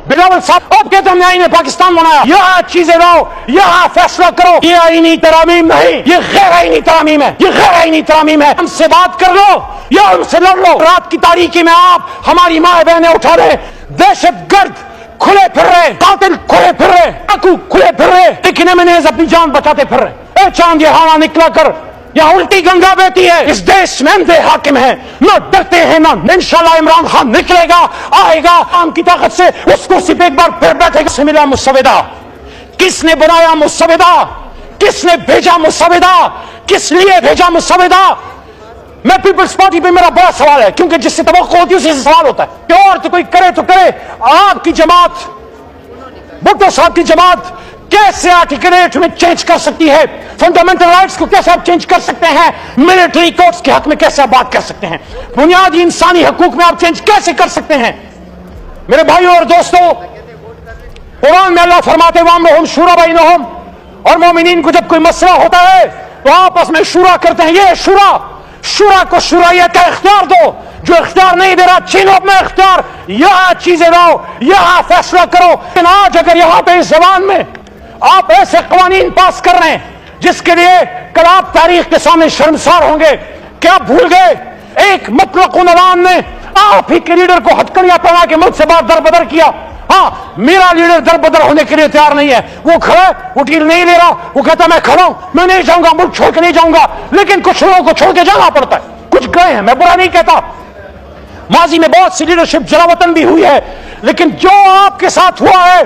बिलावल साहब अब कहते हमने आईने पाकिस्तान बनाया, यहाँ चीजें लाओ, यहाँ फैसला करो। ये आईनी तरामीम नहीं, ये गैर आईनी तरामीम है, ये गैर आईनी तरामीम है। हमसे बात कर लो या हमसे लड़ लो। रात की तारीकी में आप हमारी माँ बहनें उठा रहे, दहशतगर्द खुले फिर रहे, कातिल खुले फिर रहे, डाकू खुले फिर रहे, लेकिन मैंने अपनी जान बचाते फिर रहे। ए चांद ये हाना निकला कर, यहाँ उल्टी गंगा बहती है। इस देश में अंधे हाकिम है, न डरते हैं न। इंशाल्लाह इमरान खान निकलेगा, आएगा आम की ताकत से, उस कुर्सी पे एक बार फिर बैठेगा। से मिला मुसविदा, किसने बनाया मुसविदा, किसने भेजा मुसविदा, किस लिए भेजा मुसविदा? मैं पीपल्स पार्टी पे मेरा बड़ा सवाल है, क्योंकि जिससे तवक्को होती है उसी से सवाल होता है कि और तो कोई करे तो करे। आपकी जमात, भुट्टो साहब की जमात कैसे आर्टिकुलेट में चेंज कर सकती है? फंडामेंटल राइट्स को कैसे आप चेंज कर सकते हैं? मिलिट्री कोर्ट्स के हक में कैसे आप बात कर सकते हैं? बुनियादी इंसानी हकूक में आप चेंज कैसे कर सकते हैं? मेरे भाइयों और दोस्तों, कुरान में अल्लाह फरमाते वाम शूरा बैनहुम, और मोमिनीन को जब कोई मसला होता है तो आपस में शुरा करते हैं। ये शुरा को शुराइयत का इख्तियार दो। जो इख्तियार नहीं दे रहा, छीनो अपना इख्तियार, यहां चीजें लाओ, यहां फैसला करो। लेकिन आज अगर यहां पे इस जबान में आप ऐसे कवानीन पास कर रहे हैं जिसके लिए कल आप तारीख के सामने शर्मसार होंगे। क्या भूल गए? एक मुतलक उन्वान ने आप ही के लीडर को हथकड़ियां पहना के मुझसे बात दरबदर किया। हाँ, मेरा लीडर दरबदर होने के लिए तैयार नहीं है। वो खड़ा, वो ढील नहीं ले रहा, वो कहता मैं खड़ा हूं, मैं नहीं जाऊंगा, मुल्क छोड़ के नहीं जाऊंगा। लेकिन कुछ लोगों को छोड़ के जाना पड़ता है, कुछ गए हैं, मैं बुरा नहीं कहता। माजी में बहुत सी लीडरशिप जलावतन भी हुई है, लेकिन जो आपके साथ हुआ है,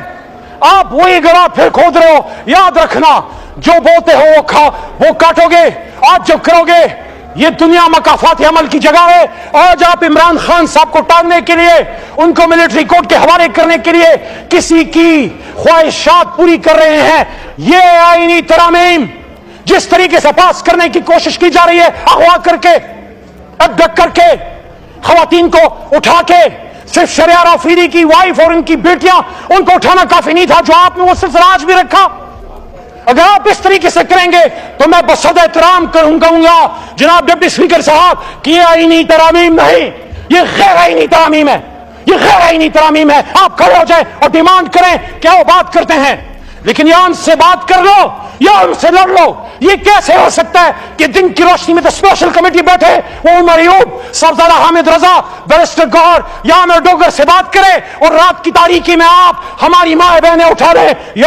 आप वही गला फिर खोद रहे हो। याद रखना, जो बोलते हो वो काटोगे। आज जो करोगे, ये दुनिया मकाफात अमल की जगह है। आज आप इमरान खान साहब को टांगने के लिए, उनको मिलिट्री कोर्ट के हवाले करने के लिए किसी की ख्वाहिशात पूरी कर रहे हैं। ये आईनी तरामीम जिस तरीके से पास करने की कोशिश की जा रही है, अगवा करके, अबदक करके, खवातीन को उठा के, सिर्फ शरिया आफरीदी की वाइफ और उनकी बेटियां, उनको उठाना काफी नहीं था, जो आपने वो सिलसिला आज भी रखा। अगर आप इस तरीके से करेंगे तो मैं बसद एहतराम कहूंगा जनाब डिप्टी स्पीकर साहब कि ये आईनी तरामीम नहीं, ये गैर आईनी तरामीम है, ये गैर आईनी तरामीम है। आप खड़े हो जाए और डिमांड करें, क्या वो बात करते हैं, लेकिन या उनसे बात कर लो या उनसे लड़ लो। ये कैसे हो सकता है कि दिन की रोशनी में तो स्पेशल कमेटी बैठे, वो उमर अयूब, साहबजादा हामिद रजा, बैरिस्टर गौहर या आमिर डोगर से बात करे, और रात की तारीकी में आप हमारी माँ बहनें उठा रहे।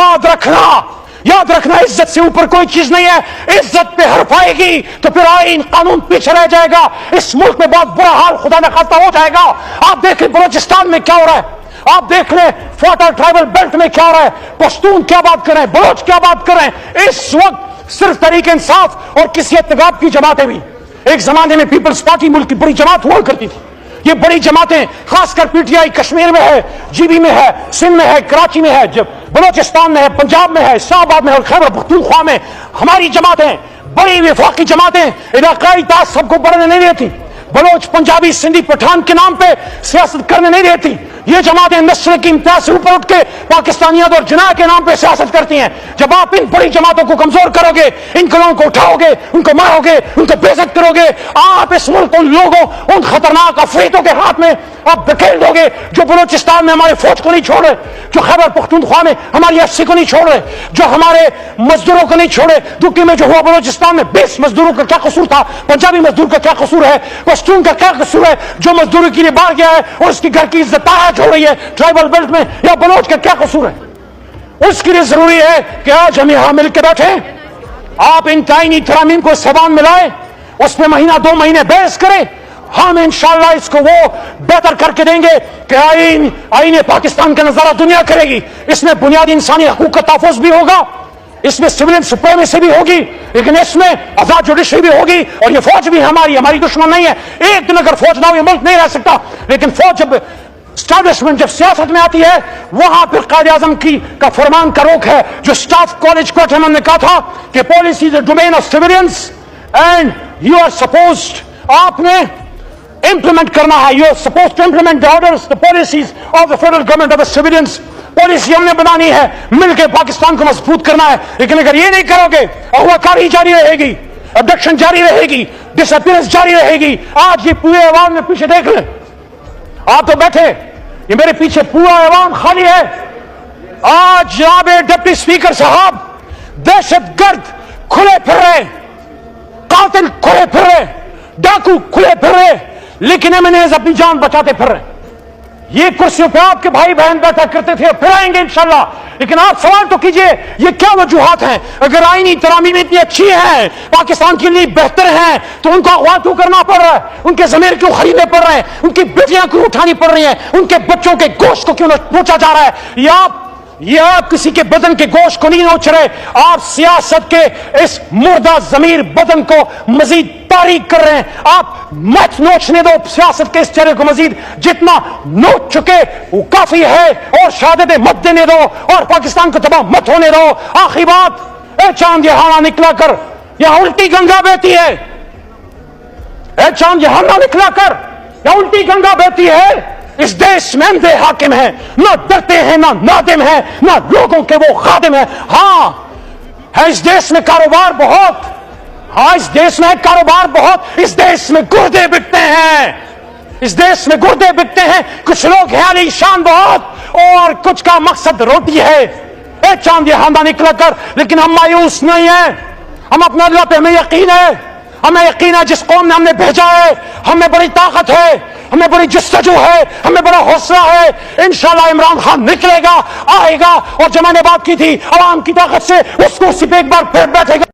याद रखना, इज्जत से ऊपर कोई चीज नहीं है। इज्जत पे हरफ आएगी तो फिर आईन कानून पीछे रह जाएगा। इस मुल्क में बहुत बुरा हाल खुदा न खास्ता हो जाएगा। आप देख लें बलोचिस्तान में क्या हो रहा है, आप देख लें फाटा ट्राइबल बेल्ट में क्या हो रहा है, पश्तून क्या बात कर रहे हैं, बलोच क्या बात कर रहे हैं। इस वक्त सिर्फ तहरीक इंसाफ और किसी इत्तेफाक की जमातें भी, एक जमाने में पीपल्स पार्टी मुल्क की बड़ी जमात हुआ करती थी। ये बड़ी जमातें खासकर पीटीआई कश्मीर में है, जीबी में है, सिंध में है, कराची में है, जब बलोचिस्तान में है, पंजाब में है, इस्लामाबाद में है और खैबर पख्तूनख्वा में हमारी जमातें, बड़ी विफाकी जमातें इलाकाई तासब को बढ़ने नहीं देती। बलोच, पंजाबी, सिंधी, पठान के नाम पे सियासत करने नहीं देती। ये जमातें नस्ल की इम्तियाज से ऊपर उठ के पाकिस्तानियत और जनाह के नाम पे सियासत करती हैं। जब आप इन बड़ी जमातों को कमजोर करोगे, इन लोगों को उठाओगे, उनको मारोगे, उनको बेइज्जत करोगे, आप इस मुल्क उन लोगों, उन खतरनाक अफरीतों के हाथ में आप धकेल दोगे जो बलोचिस्तान में हमारे फौज को नहीं छोड़ रहे, जो खैबर पख्तूनख्वा में हमारी एफसी को नहीं छोड़ रहे, जो हमारे मजदूरों को नहीं छोड़े। दुखी में जो हुआ बलोचिस्तान में 20 मजदूरों का क्या कसूर था, पंजाबी मजदूर का क्या कसूर है, पश्तून का क्या कसूर है, जो मजदूरी के लिए बाहर गया है और उसकी घर की इज्जत हो रही है ट्राइबल बेल्ट में, या बलोच का क्या कसूर है। उसके लिए जरूरी है कि आज हम यहां मिलकर बैठे, आप इन आईनी तरामीम को जबान मिलाए, उसमें महीना 2 महीने बहस करें। हम इंशाअल्लाह इसको वो बेहतर करके देंगे कि आईन पाकिस्तान का नजारा दुनिया करेगी। इसमें बुनियादी इंसानी हकूक का तहफ़्फ़ुज़ भी होगा, इसमें सिविलियन सुप्रीमेसी भी होगी, लेकिन इसमें आजाद जुडिशरी भी होगी, और ये फौज भी हमारी दुश्मन नहीं है। एक दिन अगर फौज ना हो ये मुल्क नहीं रह सकता, लेकिन फौज जब स्टैब्लिशमेंट, जब सियासत में आती है, वहां फिर कायदे आजम का फरमान का रोक है। जो स्टाफ कॉलेज कोर्ट हमने कहा था कि policy is the domain of civilians and you are supposed, आपने इंप्लीमेंट करना है, you are supposed to implement the orders, the policies of the federal government of the civilians. Policy हमने बनानी है, मिलकर पाकिस्तान को मजबूत करना है। लेकिन अगर ये नहीं करोगे, अगवाकारी जारी रहेगी, अबडक्शन जारी रहेगी, डिसअपीयरेंस जारी रहेगी। आज ये पूरे अवाम में पीछे देख लें, आप तो बैठे یہ میرے پیچھے پورا ایوان خالی ہے. آج جناب ڈپٹی اسپیکر صاحب دہشت گرد کھلے پھر رہے, قاتل کھلے پھر رہے, ڈاکو کھلے پھر رہے, لیکن ایمنیز اپنی جان بچاتے پھر رہے. یہ کرسیوں پہ آپ کے بھائی بہن بیٹھا کرتے تھے, پھر آئیں گے انشاءاللہ. لیکن آپ سوال تو کیجئے یہ کیا وجوہات ہیں؟ اگر آئینی ترامیم اتنی اچھی ہیں, پاکستان کے لیے بہتر ہیں, تو ان کو اغوا کیوں کرنا پڑ رہا ہے؟ ان کے ضمیر کیوں خریدنے پڑ رہے ہیں؟ ان کی بیٹیاں کیوں اٹھانی پڑ رہی ہیں؟ ان کے بچوں کے گوشت کو کیوں نوچا جا رہا ہے؟ یہ آپ کسی کے بدن کے گوشت کو نہیں نوچ رہے, آپ سیاست کے اس مردہ ضمیر بدن کو مزید تاریک کر رہے ہیں. آپ مت نوچنے دو سیاست کے اس چہرے کو, مزید جتنا نوچ چکے وہ کافی ہے, اور شہادتیں مت دینے دو, اور پاکستان کو تباہ مت ہونے دو. آخری بات, اے چاند یہ ہانا نکلا کر یہاں الٹی گنگا بہتی ہے. اے چاند یہ ہانا نکلا کر یہاں الٹی گنگا بہتی ہے. اس دیش میں اندھے حاکم ہیں, نہ ڈرتے ہیں, نہ نادم ہیں, نہ لوگوں کے وہ خادم ہیں. ہاں ہے اس دیش میں کاروبار بہت, ہاں اس دیش میں کاروبار بہت, اس دیش میں گردے بکتے ہیں, اس دیش میں گردے بکتے ہیں. کچھ لوگ ہیں علی شان بہت, اور کچھ کا مقصد روٹی ہے. اے چاند یہ ہانا نکلا کر, لیکن ہم مایوس نہیں ہیں. ہم اپنے اللہ پہ ہمیں یقین ہے, ہمیں یقین ہے جس قوم نے ہم نے بھیجا ہے ہمیں بڑی طاقت ہے, ہمیں بڑی جستجو ہے, ہمیں بڑا حوصلہ ہے. انشاءاللہ عمران خان نکلے گا, آئے گا, اور جو میں نے بات کی تھی عوام کی طاقت سے, اس کو اسی پہ ایک بار پھر بیٹھے گا.